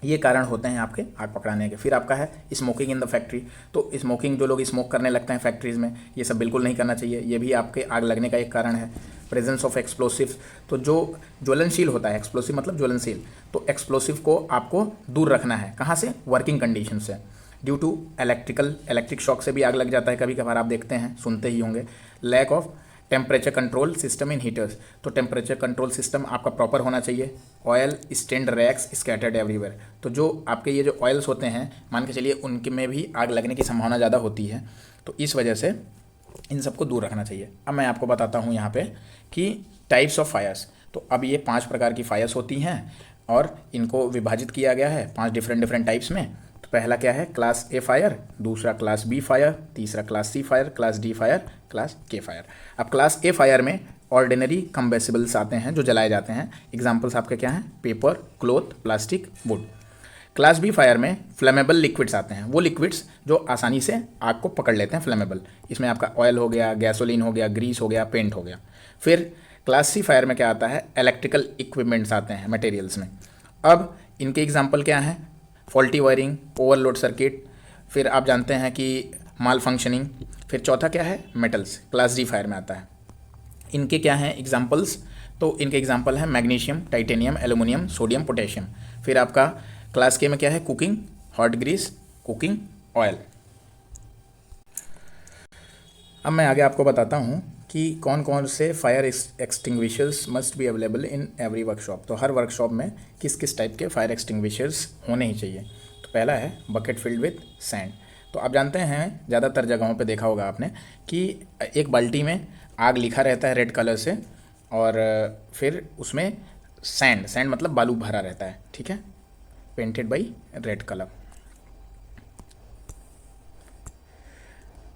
ये कारण होते हैं आपके आग पकड़ाने के। फिर आपका है स्मोकिंग इन द फैक्ट्री, तो स्मोकिंग जो लोग स्मोक करने लगते हैं फैक्ट्रीज़ में, ये सब बिल्कुल नहीं करना चाहिए, ये भी आपके आग लगने का एक कारण है। प्रेजेंस ऑफ एक्सप्लोसिव, तो जो ज्वलनशील होता है, एक्सप्लोसिव मतलब ज्वलनशील, तो एक्सप्लोसिव को आपको दूर रखना है, कहाँ से, वर्किंग कंडीशन से। ड्यू टू इलेक्ट्रिक शॉक से भी आग लग जाता है कभी कभार, आप देखते हैं सुनते ही होंगे। Lack of temperature control system in heaters, तो टेम्परेचर कंट्रोल सिस्टम आपका प्रॉपर होना चाहिए। Oil stand racks scattered everywhere, तो जो आपके ये जो ऑयल्स होते हैं, मान के चलिए उनके में भी आग लगने की संभावना ज़्यादा होती है, तो इस वजह से इन सबको दूर रखना चाहिए। अब मैं आपको बताता हूँ यहाँ पे कि टाइप्स ऑफ फायर्स। तो अब ये 5 प्रकार की फायर्स होती हैं और इनको विभाजित किया गया है 5 डिफरेंट टाइप्स में। तो पहला क्या है, क्लास ए फायर, दूसरा क्लास बी फायर, तीसरा class C fire, class D fire, class K fire. अब क्लास ए फायर में ऑर्डिनरी कंबेसिबल्स आते हैं जो जलाए जाते हैं। एग्जाम्पल्स आपके क्या हैं, paper, cloth, plastic, wood. Class B fire में फ्लेमेबल लिक्विड्स आते हैं, वो लिक्विड्स जो आसानी से आग को पकड़ लेते हैं, फ्लेमेबल। इसमें आपका ऑयल हो गया, गैसोलीन हो गया, ग्रीस हो गया, पेंट हो गया। फिर क्लास सी फायर में क्या आता है, इलेक्ट्रिकल इक्विपमेंट्स आते हैं मटेरियल्स में। अब इनके एग्जाम्पल क्या हैं, फॉल्टी वायरिंग, ओवरलोड सर्किट, फिर आप जानते हैं कि माल फंक्शनिंग। फिर चौथा क्या है, मेटल्स, क्लास डी फायर में आता है। इनके क्या हैं एग्जाम्पल्स, तो इनके एग्जाम्पल हैं magnesium, titanium, aluminium, sodium, potassium. फिर आपका क्लास के में क्या है, cooking, hot grease, cooking oil. अब मैं आगे आपको बताता हूँ कि कौन कौन से fire extinguishers must be available in every workshop. तो हर वर्कशॉप में किस किस टाइप के फायर एक्सटिंग्विशर्स होने ही चाहिए। तो पहला है बकेट फिल्ड विथ सैंड। तो आप जानते हैं ज़्यादातर जगहों पे देखा होगा आपने कि एक बाल्टी में आग लिखा रहता है रेड कलर से, और फिर उसमें सैंड मतलब बालू भरा रहता है, ठीक है, painted by red colour.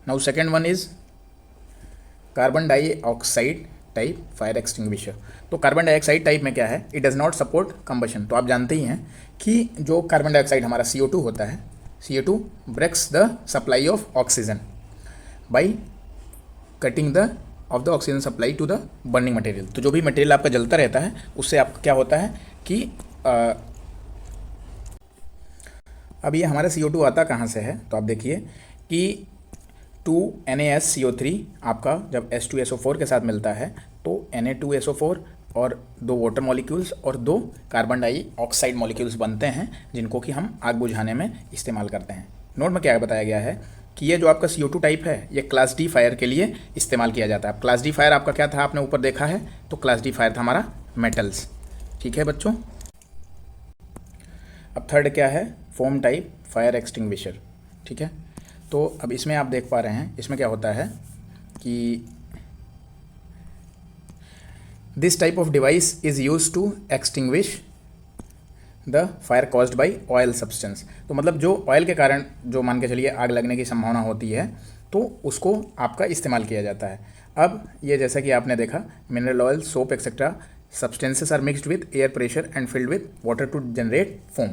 Now second one is carbon dioxide type fire extinguisher. तो कार्बन डाइऑक्साइड टाइप में क्या है, it does not support combustion. तो आप जानते ही हैं कि जो कार्बन डाइऑक्साइड हमारा CO2 होता है, CO2 breaks the supply of oxygen by cutting the off the oxygen supply to the burning material. तो जो भी मटेरियल आपका जलता रहता है उससे आपका क्या होता है कि अब ये हमारा CO2 आता कहाँ से है, तो आप देखिए कि 2NaSCO3 आपका जब H2SO4 के साथ मिलता है तो Na2SO4 और 2 वाटर मॉलिक्यूल्स और 2 कार्बन डाइऑक्साइड मॉलिक्यूल्स बनते हैं, जिनको कि हम आग बुझाने में इस्तेमाल करते हैं। नोट में क्या बताया गया है कि ये जो आपका CO2 टाइप है ये क्लास डी फायर के लिए इस्तेमाल किया जाता है। अब क्लास डी फायर आपका क्या था, आपने ऊपर देखा है, तो क्लास डी फायर था हमारा मेटल्स, ठीक है बच्चों। अब थर्ड क्या है, फोम टाइप फायर एक्सटिंग्विशर, ठीक है। तो अब इसमें आप देख पा रहे हैं, इसमें क्या होता है कि this type of device is use to extinguish the fire caused by oil substance. तो मतलब जो ऑयल के कारण जो मान के चलिए आग लगने की संभावना होती है तो उसको आपका इस्तेमाल किया जाता है। अब ये जैसा कि आपने देखा, mineral oil, soap etcetera substances are mixed with air pressure and filled with water to generate foam.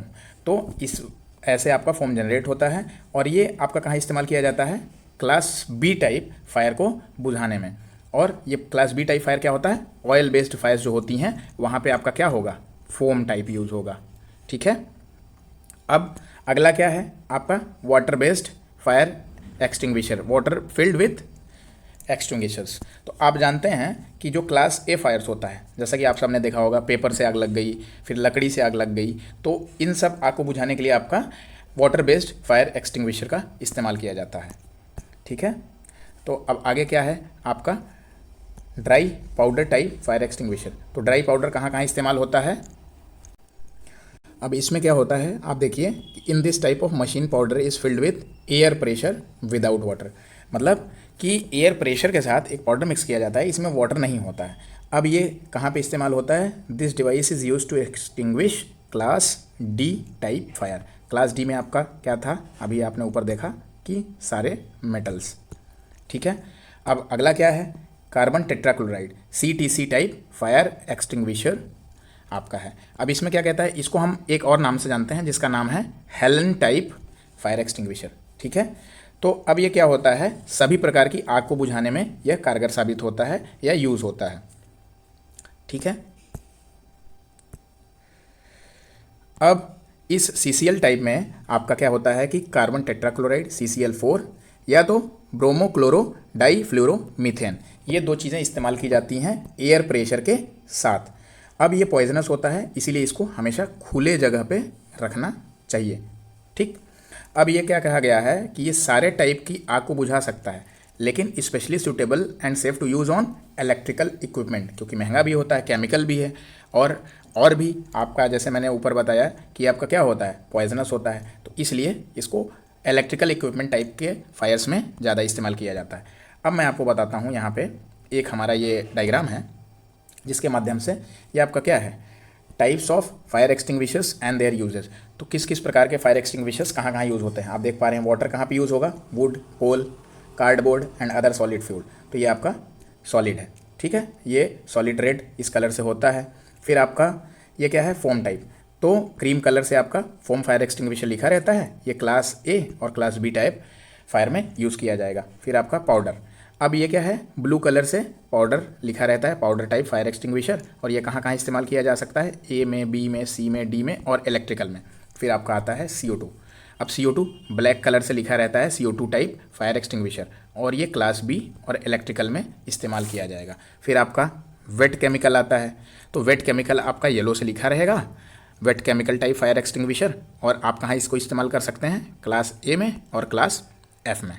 तो इस ऐसे आपका फोम जनरेट होता है और ये आपका कहाँ इस्तेमाल किया जाता है? क्लास बी टाइप फायर को बुझाने में। और ये क्लास बी टाइप फायर क्या होता है? ऑयल बेस्ड फायर्स जो होती हैं वहाँ पे आपका क्या होगा? फोम टाइप यूज़ होगा। ठीक है। अब अगला क्या है आपका? Water based fire extinguisher, water filled with extinguishers. तो आप जानते हैं कि जो क्लास ए फायर्स होता है, जैसा कि आप सबने देखा होगा, पेपर से आग लग गई, फिर लकड़ी से आग लग गई, तो इन सब आग को बुझाने के लिए आपका वाटर बेस्ड फायर एक्सटिंग्विशर का इस्तेमाल किया जाता है। ठीक है। तो अब आगे क्या है आपका? Dry powder type fire extinguisher. तो ड्राई पाउडर कहाँ कहाँ इस्तेमाल होता है? अब इसमें क्या होता है आप देखिए, in this type of machine powder is filled with air pressure without water. मतलब कि एयर प्रेशर के साथ एक पाउडर मिक्स किया जाता है, इसमें वाटर नहीं होता है। अब ये कहाँ पे इस्तेमाल होता है? This device is use to extinguish class D type fire. Class D में आपका क्या था? अभी आपने ऊपर देखा कि सारे मेटल्स। ठीक है। अब अगला क्या है? Carbon tetrachloride, CTC type fire extinguisher आपका है। अब इसमें क्या कहता है? इसको हम एक और नाम से जानते हैं जिसका नाम है हेलन टाइप फायर एक्सटिंग्विशर। ठीक है। तो अब ये क्या होता है? सभी प्रकार की आग को बुझाने में यह कारगर साबित होता है या यूज होता है। ठीक है। अब इस CCl टाइप में आपका क्या होता है कि कार्बन टेट्राक्लोराइड CCl4 या तो ब्रोमोक्लोरो डाईफ्लोरोमीथेन, ये दो चीज़ें इस्तेमाल की जाती हैं एयर प्रेशर के साथ। अब ये पॉइजनस होता है, इसीलिए इसको हमेशा खुले जगह पे रखना चाहिए। ठीक। अब ये क्या कहा गया है कि ये सारे टाइप की आग को बुझा सकता है, लेकिन specially suitable and safe to use on electrical equipment, क्योंकि महंगा भी होता है, केमिकल भी है, और भी आपका जैसे मैंने ऊपर बताया कि आपका क्या होता है? पॉइजनस होता है। तो इसलिए इसको इलेक्ट्रिकल इक्विपमेंट टाइप के फायर्स में ज़्यादा इस्तेमाल किया जाता है। अब मैं आपको बताता हूँ, यहाँ पे एक हमारा ये डायग्राम है जिसके माध्यम से ये आपका क्या है? Types of fire extinguishers and there uses. तो किस किस प्रकार के फायर एक्सटिंग्विशर्स कहाँ कहाँ यूज़ होते हैं आप देख पा रहे हैं। वाटर कहाँ पे यूज़ होगा? Wood, coal, cardboard and other solid fuel. तो ये आपका सॉलिड है। ठीक है। ये सॉलिड रेड इस कलर से होता है। फिर आपका ये क्या है? Foam type. तो क्रीम कलर से आपका फोम फायर एक्सटिंग्विशर लिखा रहता है। ये क्लास ए और क्लास बी टाइप फायर में यूज़ किया जाएगा। फिर आपका पाउडर। अब ये क्या है? ब्लू कलर से पाउडर लिखा रहता है, पाउडर टाइप फायर एक्सटिंग्विशर। और ये कहाँ कहाँ इस्तेमाल किया जा सकता है? ए में, बी में, सी में, डी में और इलेक्ट्रिकल में। फिर आपका आता है CO2। अब CO2 ब्लैक कलर से लिखा रहता है, CO2 टाइप फायर एक्सटिंग्विशर, और ये क्लास बी और इलेक्ट्रिकल में इस्तेमाल किया जाएगा। फिर आपका वेट केमिकल आता है। तो वेट केमिकल आपका येलो से लिखा रहेगा, wait chemical type fire extinguisher. और आप कहाँ इसको इस्तेमाल कर सकते हैं? क्लास ए में और क्लास एफ में।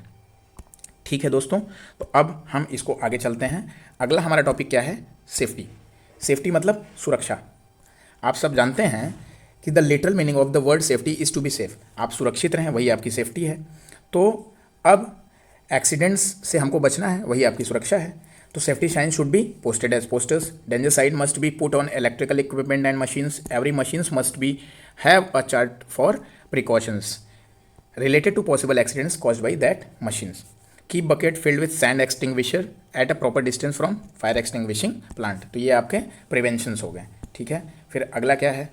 ठीक है दोस्तों। तो अब हम इसको आगे चलते हैं। अगला हमारा टॉपिक क्या है? सेफ्टी। सेफ्टी मतलब सुरक्षा। आप सब जानते हैं कि the literal meaning of the word safety is to be safe. आप सुरक्षित रहें, वही आपकी सेफ्टी है। तो अब एक्सीडेंट्स से हमको बचना है, वही आपकी सुरक्षा है। तो safety sign should be posted as posters. Danger साइड must be put on electrical equipment and machines. Every machines must be have a chart for precautions related to possible accidents caused by that machines. Keep bucket filled with sand extinguisher at a proper distance from fire extinguishing plant. तो ये आपके प्रिवेंशंस हो गए। ठीक है। फिर अगला क्या है?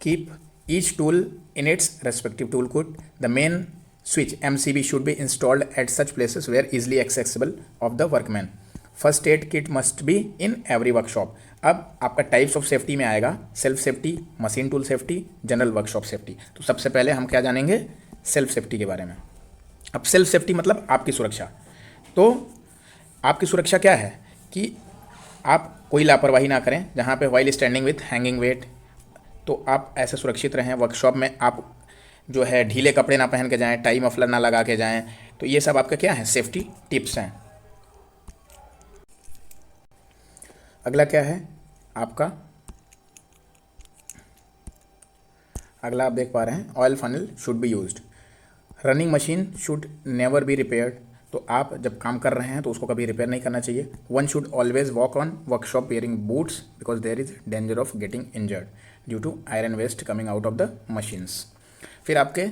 Keep each tool in its respective tool kit. The main switch MCB should be installed at such places where easily accessible of the workman. First aid kit must be in every workshop. अब आपका टाइप्स ऑफ सेफ्टी में आएगा self safety, machine tool safety, general workshop safety. तो सबसे पहले हम क्या जानेंगे? सेल्फ सेफ्टी के बारे में। अब सेल्फ सेफ्टी मतलब आपकी सुरक्षा। तो आपकी सुरक्षा क्या है कि आप कोई लापरवाही ना करें, जहाँ पे while standing with hanging weight, तो आप ऐसे सुरक्षित रहें। वर्कशॉप में आप जो है ढीले कपड़े ना पहन के जाएं, टाई मफलर ना लगा के जाएं। तो ये सब आपका क्या है? सेफ्टी टिप्स हैं। अगला क्या है आपका? अगला आप देख पा रहे हैं, oil funnel should be used. Running machine should never be repaired. तो आप जब काम कर रहे हैं तो उसको कभी रिपेयर नहीं करना चाहिए। One should always walk on workshop wearing boots because there is danger of getting injured due to iron waste coming out of the machines. फिर आपके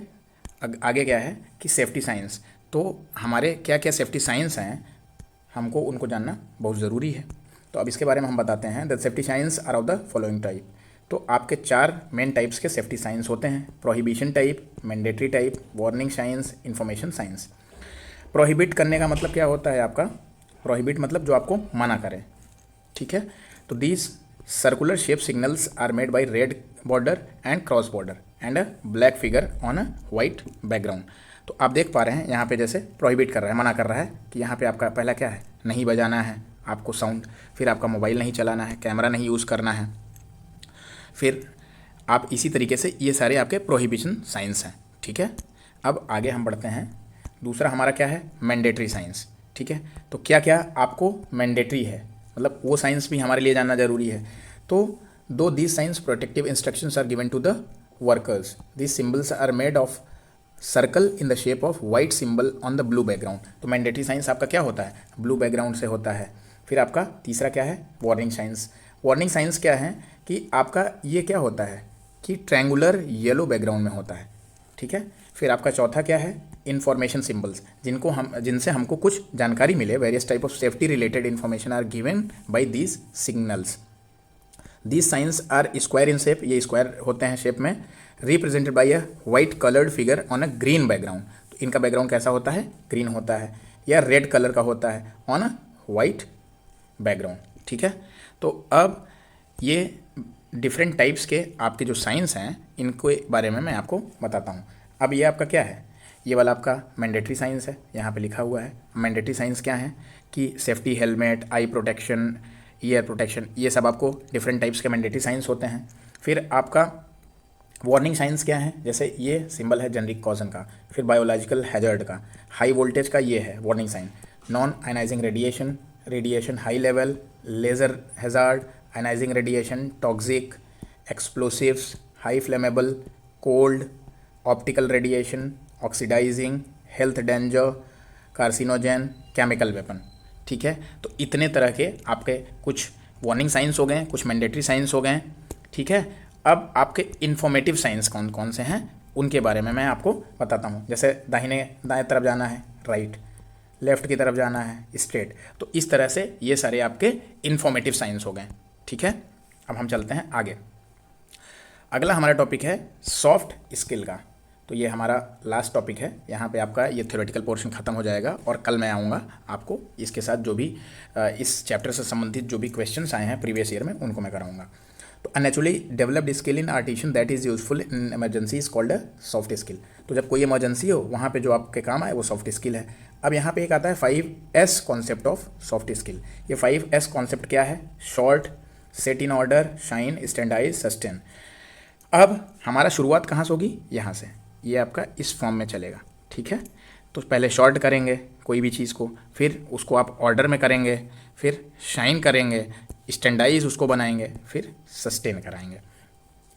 आगे क्या है कि सेफ्टी साइंस। तो हमारे क्या क्या सेफ्टी साइंस हैं, हमको उनको जानना बहुत ज़रूरी है। तो अब इसके बारे में हम बताते हैं। The safety signs are of the following type. तो आपके 4 मेन टाइप्स के सेफ्टी साइंस होते हैं। Prohibition type, mandatory type, warning signs, information signs. Prohibit करने का मतलब क्या होता है आपका, प्रोहिबिट मतलब जो आपको मना करे, ठीक है। तो these circular shape signals are made by red border and cross border and a black figure on a white background. तो आप देख पा रहे हैं यहाँ पे जैसे प्रोहिबिट कर रहा है, मना कर रहा है कि यहाँ पे आपका पहला क्या है, नहीं बजाना है आपको साउंड, फिर आपका मोबाइल नहीं चलाना है, कैमरा नहीं यूज़ करना है, फिर आप इसी तरीके से ये सारे आपके प्रोहिबिशन साइंस हैं, ठीक है। अब आगे हम बढ़ते हैं। दूसरा हमारा क्या है, मैंडेटरी साइंस, ठीक है। तो क्या क्या आपको मैंडेटरी है, मतलब वो साइंस भी हमारे लिए जानना जरूरी है। तो दो these signs protective instructions are given to the workers, these symbols are made of circle in the shape of white symbol on the blue background. तो मैंडेटरी साइंस आपका क्या होता है, ब्लू बैकग्राउंड से होता है। फिर आपका तीसरा क्या है, वार्निंग साइंस। वार्निंग साइंस क्या है कि आपका ये क्या होता है कि ट्रायंगुलर येलो बैकग्राउंड में होता है, ठीक है। फिर आपका चौथा क्या है, इन्फॉर्मेशन सिंबल्स, जिनसे हमको कुछ जानकारी मिले। Various type of safety related information are given by these signals. These signs are square in shape, ये स्क्वायर होते हैं शेप में, represented by a white coloured figure on a green background. तो इनका बैकग्राउंड कैसा होता है, ग्रीन होता है, या रेड कलर का होता है ऑन अ वाइट बैकग्राउंड, ठीक है। तो अब ये डिफरेंट टाइप्स के आपके जो साइंस हैं इनके बारे में मैं आपको बताता हूँ। अब ये आपका क्या है, ये वाला आपका मैंडेटरी साइंस है, यहाँ पे लिखा हुआ है। मैंडेटरी साइंस क्या है कि सेफ्टी हेलमेट, आई प्रोटेक्शन, ईयर प्रोटेक्शन, ये सब आपको डिफरेंट टाइप्स के मैंडेटरी साइंस होते हैं। फिर आपका वार्निंग साइंस क्या है, जैसे ये सिंबल है जेनरिक कॉजन का, फिर बायोलॉजिकल हैजर्ड का, हाई वोल्टेज का ये है warning sign, non ionising radiation, radiation high level, laser hazard, ionising radiation, toxic, explosives, high flammable, cold, optical radiation, oxidising, health danger, carcinogen, chemical weapon, ठीक है। तो इतने तरह के आपके कुछ वार्निंग साइंस हो गए, कुछ मैंडेटरी साइंस हो गए, ठीक है। अब आपके इन्फॉर्मेटिव साइंस कौन कौन से हैं उनके बारे में मैं आपको बताता हूँ। जैसे दाएं तरफ जाना है राइट, लेफ्ट की तरफ जाना है स्ट्रेट। तो इस तरह से ये सारे आपके इन्फॉर्मेटिव साइंस हो गए, ठीक है। अब हम चलते हैं आगे। अगला हमारा टॉपिक है सॉफ्ट स्किल का। तो ये हमारा लास्ट टॉपिक है, यहाँ पे आपका ये थ्योरेटिकल पोर्शन खत्म हो जाएगा और कल मैं आऊँगा आपको इसके साथ जो भी इस चैप्टर से संबंधित जो भी क्वेश्चंस आए हैं प्रीवियस ईयर में उनको मैं कराऊंगा। तो unnaturally developed skill in artisan that is useful in emergency is called a soft skill. तो जब कोई इमरजेंसी हो वहाँ पे जो आपके काम आए वो सॉफ्ट स्किल है। अब यहाँ पे एक आता है 5S concept of soft skill. ये 5S कॉन्सेप्ट क्या है, sort, set in order, shine, standardise, sustain. अब हमारा शुरुआत कहाँ से होगी, यहाँ से, ये आपका इस फॉर्म में चलेगा, ठीक है। तो पहले शॉर्ट करेंगे कोई भी चीज़ को, फिर उसको आप ऑर्डर में करेंगे, फिर शाइन करेंगे, स्टैंडाइज उसको बनाएंगे, फिर सस्टेन कराएंगे।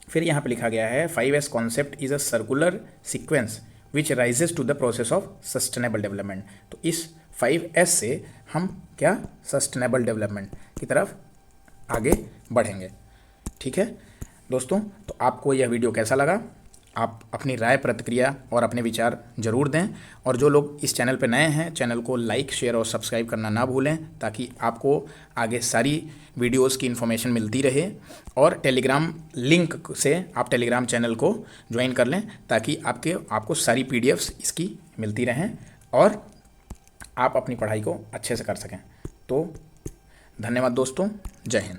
फिर यहाँ पे लिखा गया है 5S concept is a circular sequence which rises to the process of sustainable development. तो इस 5S से हम क्या, सस्टेनेबल डेवलपमेंट की तरफ आगे बढ़ेंगे, ठीक है दोस्तों। तो आपको यह वीडियो कैसा लगा, आप अपनी राय, प्रतिक्रिया और अपने विचार जरूर दें। और जो लोग इस चैनल पर नए हैं, चैनल को लाइक, शेयर और सब्सक्राइब करना ना भूलें, ताकि आपको आगे सारी वीडियोस की इन्फॉर्मेशन मिलती रहे। और टेलीग्राम लिंक से आप टेलीग्राम चैनल को ज्वाइन कर लें, ताकि आपको सारी PDFs इसकी मिलती रहें और आप अपनी पढ़ाई को अच्छे से कर सकें। तो धन्यवाद दोस्तों, जय हिंद।